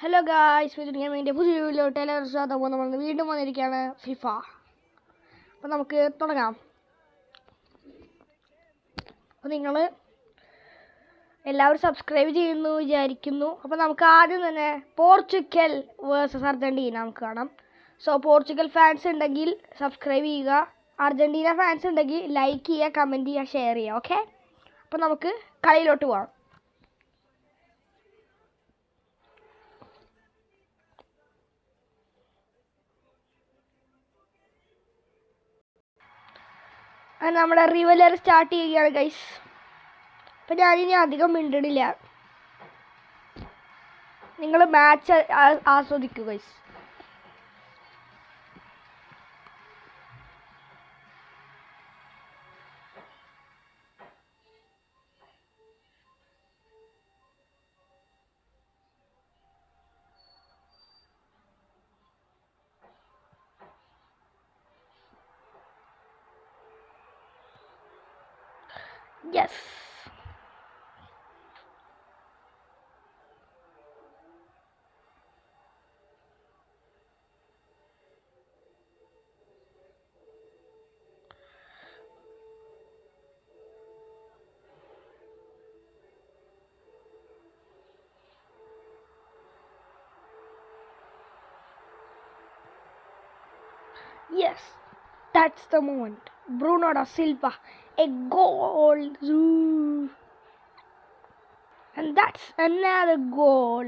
Hello guys, ഞാൻ വേണ്ടി പുതിയ വീഡിയോയിലോട്ട് എല്ലാവരും സ്വാഗതം. നമ്മൾ വീണ്ടും വന്നിരിക്കുകയാണ് ഫിഫ. അപ്പോൾ നമുക്ക് തുടങ്ങാം. അപ്പോൾ നിങ്ങൾ എല്ലാവരും സബ്സ്ക്രൈബ് ചെയ്യുന്നു വിചാരിക്കുന്നു. അപ്പോൾ നമുക്ക് ആദ്യം തന്നെ പോർച്ചുഗൽ വേഴ്സസ് അർജൻറ്റീന നമുക്ക് കാണാം. സോ പോർച്ചുഗൽ ഫാൻസ് ഉണ്ടെങ്കിൽ സബ്സ്ക്രൈബ് ചെയ്യുക, അർജൻറ്റീന ഫാൻസ് ഉണ്ടെങ്കിൽ ലൈക്ക് ചെയ്യുക, കമൻറ്റ് ചെയ്യുക, ഷെയർ ചെയ്യുക. ഓക്കെ, അപ്പോൾ നമുക്ക് കളിയിലോട്ട് പോകാം. നമ്മുടെ റിവലറി സ്റ്റാർട്ട് ചെയ്യുകയാണ് ഗൈസ്. അപ്പം ഞാനിനി അധികം മിണ്ടണില്ല, നിങ്ങൾ മാച്ച് ആസ്വദിക്കുക guys. Yes. Yes, that's the moment. Bruno da Silva, a goal. And that's another goal.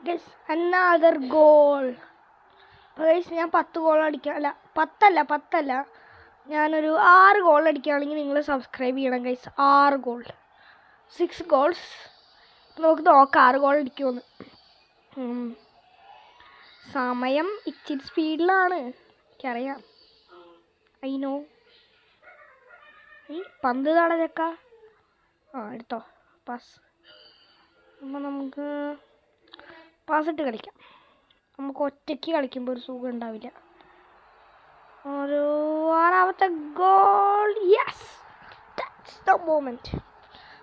Guys, another goal. Guys, ഞാൻ 10 ഗോൾ അടിക്കാം. അല്ല 10 ഞാനൊരു 6 ഗോൾ അടിക്കുകയാണെങ്കിൽ നിങ്ങൾ സബ്സ്ക്രൈബ് ചെയ്യണം ഗൈസ്. 6 goal, 6 goals. നമുക്ക് നോക്കാം 6 ഗോൾ അടിക്കുമെന്ന്. സമയം ഇച്ചിരി സ്പീഡിലാണ്, എനിക്കറിയാം. അയിനോ ഈ പന്ത് തടഞ്ഞക്ക. എടുത്തോ പാസ്. അപ്പോൾ നമുക്ക് പാസ് ഇട്ട് കളിക്കാം. നമുക്ക് ഒറ്റയ്ക്ക് കളിക്കുമ്പോൾ ഒരു സുഖം ഉണ്ടാവില്ല. ഒരു 6ാമത്തെ goal. Yes, that's the moment.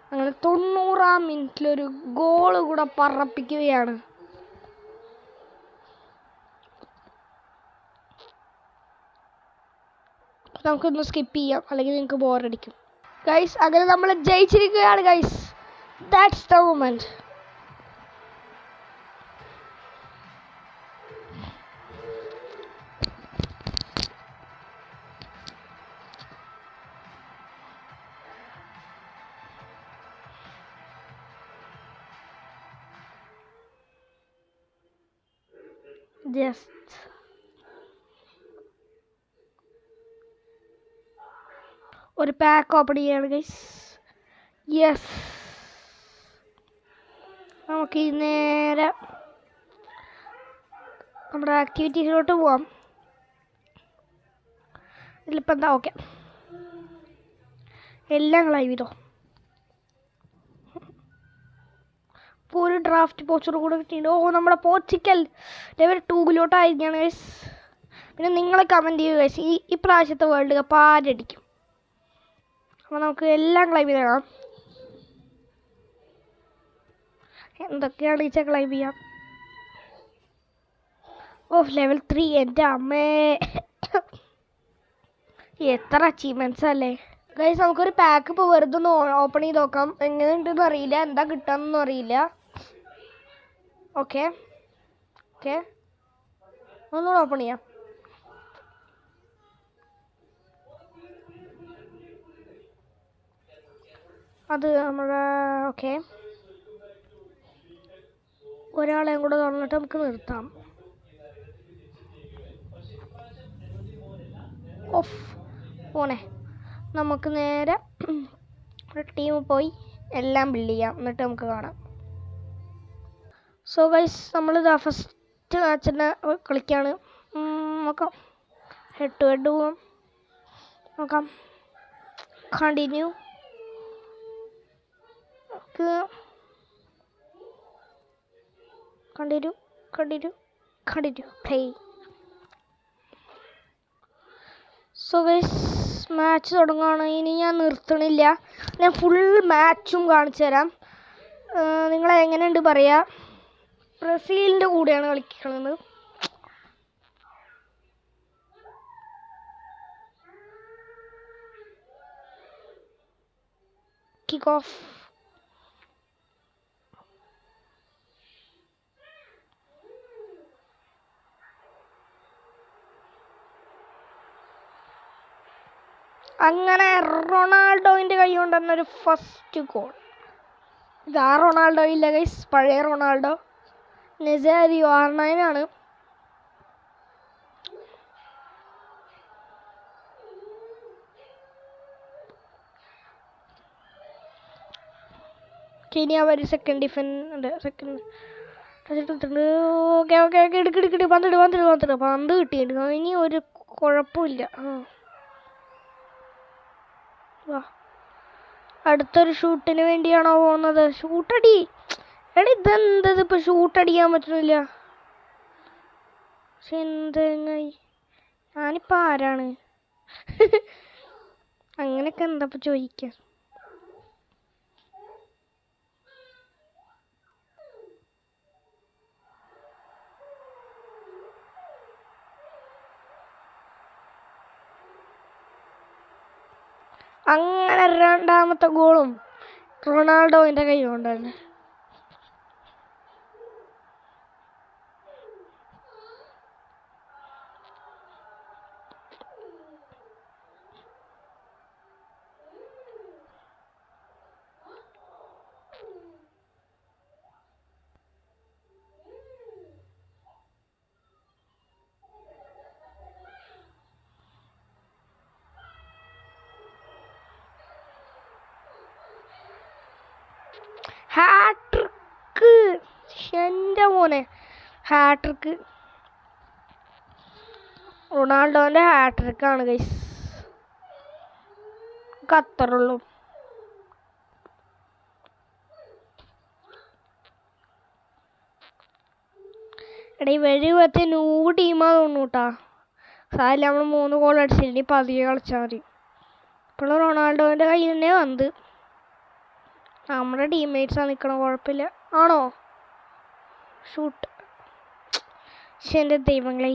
ഞങ്ങൾ 90ാം മിനിറ്റിലൊരു ഗോൾ കൂടെ പറപ്പിക്കുകയാണ്. നമുക്കൊന്ന് സ്കിപ്പ് ചെയ്യാം, അല്ലെങ്കിൽ നിങ്ങൾക്ക് ബോറടിക്കും ഗൈസ്. അങ്ങനെ നമ്മൾ ജയിച്ചിരിക്കുകയാണ് guys. That's the moment. Just ഒരു പാക്ക് ഓപ്പൺ ചെയ്യാണ് ഗൈസ്. യെസ്, നമുക്ക് നേരെ നമ്മുടെ ആക്ടിവിറ്റീസിലോട്ട് പോവാം. ഇതിലിപ്പോൾ എന്താ? ഓക്കെ, എല്ലാം ക്ലൈം ചെയ്തോ. ഇപ്പോൾ ഒരു ഡ്രാഫ്റ്റ് പോസ്റ്റർ കൂടെ കിട്ടിയിട്ടുണ്ട്. നമ്മുടെ പോർച്ചുഗൽ ലെവൽ 2 ഗൈസ്. പിന്നെ നിങ്ങൾ കമൻറ്റ് ചെയ്യുക ഗൈസ്, ഈ പ്രാവശ്യത്തെ വേൾഡ് കപ്പ് ആരടിക്കും. അപ്പോൾ നമുക്ക് എല്ലാം ക്ലൈം ചെയ്യണം. എന്തൊക്കെയാണ് ഈച്ച ക്ലൈം ചെയ്യാം. ലെവൽ 3. എൻ്റെ അമ്മേ, എത്ര അച്ചീവ്മെൻറ്റ്സ് അല്ലേ ഗൈസ്. നമുക്കൊരു പാക്ക് ഇപ്പോൾ വെറുതെ ഒന്ന് ഓപ്പൺ ചെയ്ത് നോക്കാം. എങ്ങനെയുണ്ടെന്ന് അറിയില്ല, എന്താ കിട്ടാമെന്നൊന്നും അറിയില്ല. ഓക്കെ, ഒന്നുകൂടെ ഓപ്പൺ ചെയ്യാം. അത് നമ്മുടെ ഓക്കെ, ഒരാളെയും കൂടെ തുറന്നിട്ട് നമുക്ക് നിർത്താം. പോണേ, നമുക്ക് നേരെ ടീം പോയി എല്ലാം ബിൽഡ് ചെയ്യാം, എന്നിട്ട് നമുക്ക് കാണാം. സോ ഗൈസ്, നമ്മളിതാ ഫസ്റ്റ് മാച്ച് തന്നെ കളിക്കുകയാണ്. നോക്കാം, ഹെഡ് ടു ഹെഡ് പോവാം. നോക്കാം, continue. Continue play. So guys, match തുടങ്ങുകയാണ്. ഇനി ഞാൻ നിർത്തണില്ല, ഞാൻ ഫുൾ മാച്ചും കാണിച്ചു തരാം. നിങ്ങളെങ്ങനെയുണ്ട് പറയാ. ബ്രസീലിൻ്റെ കൂടെയാണ് കളിക്കുന്നത്. Kick off. അങ്ങനെ റൊണാൾഡോൻ്റെ കൈ കൊണ്ടുവന്നൊരു ഫസ്റ്റ് ഗോൾ. ഇതാ റൊണാൾഡോ ഇല്ല ഗൈസ്, പഴയ റൊണാൾഡോ. നെസാരിയോ R9 ആണ്. ഇനി അവർ second defend second okay okay okay എടുക്കിട്ട് പന്ത് കിട്ടിയിട്ട് ഇനി ഒരു കുഴപ്പമില്ല. അടുത്തൊരു ഷൂട്ടിന് വേണ്ടിയാണോ പോകുന്നത്? ഷൂട്ടടി. എടാ ഇതെന്തത് ഇപ്പം ഷൂട്ടടിക്കാൻ പറ്റുന്നില്ല. പക്ഷെ എന്തെങ്ങായി ഞാനിപ്പോൾ ആരാണ്? അങ്ങനെയൊക്കെ എന്താ ഇപ്പം ചോദിക്കുക. അങ്ങനെ രണ്ടാമത്തെ ഗോളും റൊണാൾഡോൻ്റെ കൈ കൊണ്ടാണ്. ഹാട്രിക്ക്. എൻ്റെ മോനെ ഹാട്രിക്ക്. റൊണാൾഡോൻ്റെ ഹാട്രിക്കാണ് ഗൈസ്. അത്രയുള്ളൂ. എടാ ഈ വഴി നൂറ് ടീമാണ് തോന്നൂട്ടാ. സാരില്ല, നമ്മൾ 3 ഗോൾ അടിച്ചിട്ട് ഇനി പതിയെ കളിച്ചാൽ മതി. ഇപ്പോൾ റൊണാൾഡോൻ്റെ കയ്യിൽ തന്നെ വന്ന് നമ്മുടെ ടീംമേറ്റ്സാണ് നിൽക്കണം. കുഴപ്പമില്ല. ആണോ ഷൂട്ട്? പക്ഷെ എൻ്റെ ദൈവങ്ങളെ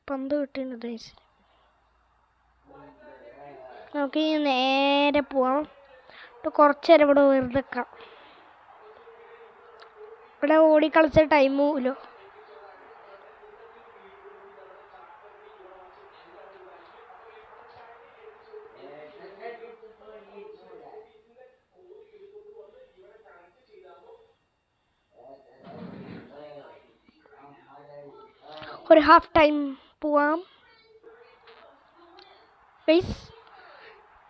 പന്ത് കിട്ടിയിട്ടുണ്ട്. നമുക്ക് ഇനി നേരെ പോവാം. കുറച്ച് നേരം ഇവിടെ വെറുതെ നിൽക്കാം. ഇവിടെ ഓടിക്കളിച്ച ടൈം പോലോ. ഒരു ഹാഫ് ടൈം പോവാം.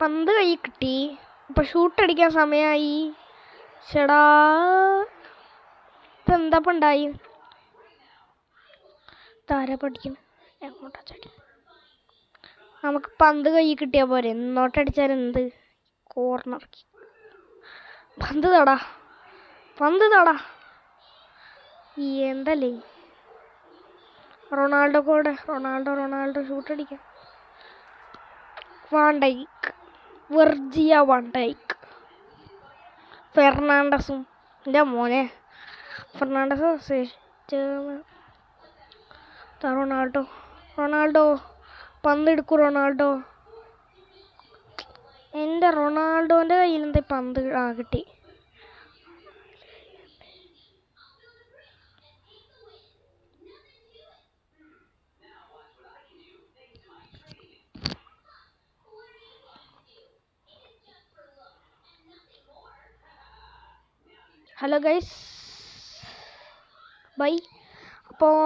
പന്ത് കൈ കിട്ടി. ഇപ്പം ഷൂട്ടടിക്കാൻ സമയമായി. ചേടാ ഇതെന്താപ്പം ഉണ്ടായി? താര പഠിക്കണം. എങ്ങോട്ടാ ചടി? നമുക്ക് പന്ത് കൈ കിട്ടിയാൽ പോരെ. എന്നോട്ടടിച്ചാൽ എന്ത്? കോർണർക്ക് പന്ത് തടാ. എന്തല്ലേ റൊണാൾഡോ കൂടെ. റൊണാൾഡോ ഷൂട്ടടിക്കാം. വാണ്ടൈക്ക്, വെർജിയ വാണ്ടൈക്ക്, ഫെർണാണ്ടസും. എൻ്റെ മോനെ ഫെർണാണ്ടസ്. റൊണാൾഡോ പന്തെടുക്കും. എൻ്റെ റൊണാൾഡോൻ്റെ കയ്യിൽ എന്താ പന്ത്? കിട്ടി. Hello guys, bye. അപ്പോൾ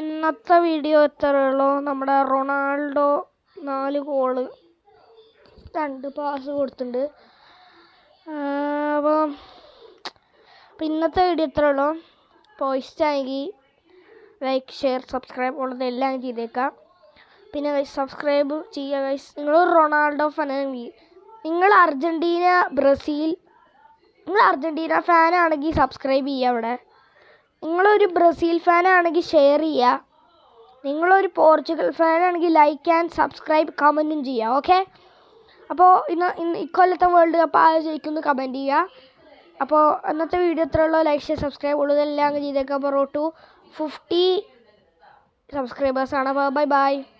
ഇന്നത്തെ വീഡിയോ എത്രയുള്ളൂ. നമ്മുടെ റൊണാൾഡോ 4 ഗോള് 2 പാസ് കൊടുത്തിട്ടുണ്ട്. അപ്പോൾ ഇന്നത്തെ വീഡിയോ എത്രയുള്ളൂ. അപ്പോൾ ഇഷ്ടമായെങ്കിൽ ലൈക്ക്, ഷെയർ, സബ്സ്ക്രൈബ് ഉള്ളതെല്ലാം ചെയ്തേക്കാം. പിന്നെ ഗൈസ് സബ്സ്ക്രൈബ് ചെയ്യുക ഗൈസ്. നിങ്ങൾ റൊണാൾഡോ ഫാനാണെങ്കിൽ, നിങ്ങൾ അർജൻറ്റീന ഫാനാണെങ്കിൽ സബ്സ്ക്രൈബ് ചെയ്യുക. അവിടെ നിങ്ങളൊരു ബ്രസീൽ ഫാനാണെങ്കിൽ ഷെയർ ചെയ്യുക. നിങ്ങളൊരു പോർച്ചുഗൽ ഫാനാണെങ്കിൽ ലൈക്ക് ആൻഡ് സബ്സ്ക്രൈബ് കമൻറ്റും ചെയ്യുക. ഓക്കെ, അപ്പോൾ ഇന്ന് ഇക്കൊല്ലത്തെ വേൾഡ് കപ്പ് ആര് ജയിക്കുമെന്ന് കമൻറ്റ് ചെയ്യുക. അപ്പോൾ ഇന്നത്തെ വീഡിയോ ഇത്രയുള്ളൂ. ലൈക്ക് ഷെയർ സബ്സ്ക്രൈബ് കൂടുതലെല്ലാം അങ്ങ് ചെയ്തേക്കാം. അപ്പോൾ റോഡ് ടു 50 സബ്സ്ക്രൈബേഴ്സാണ്. അപ്പോൾ ബൈ ബൈ.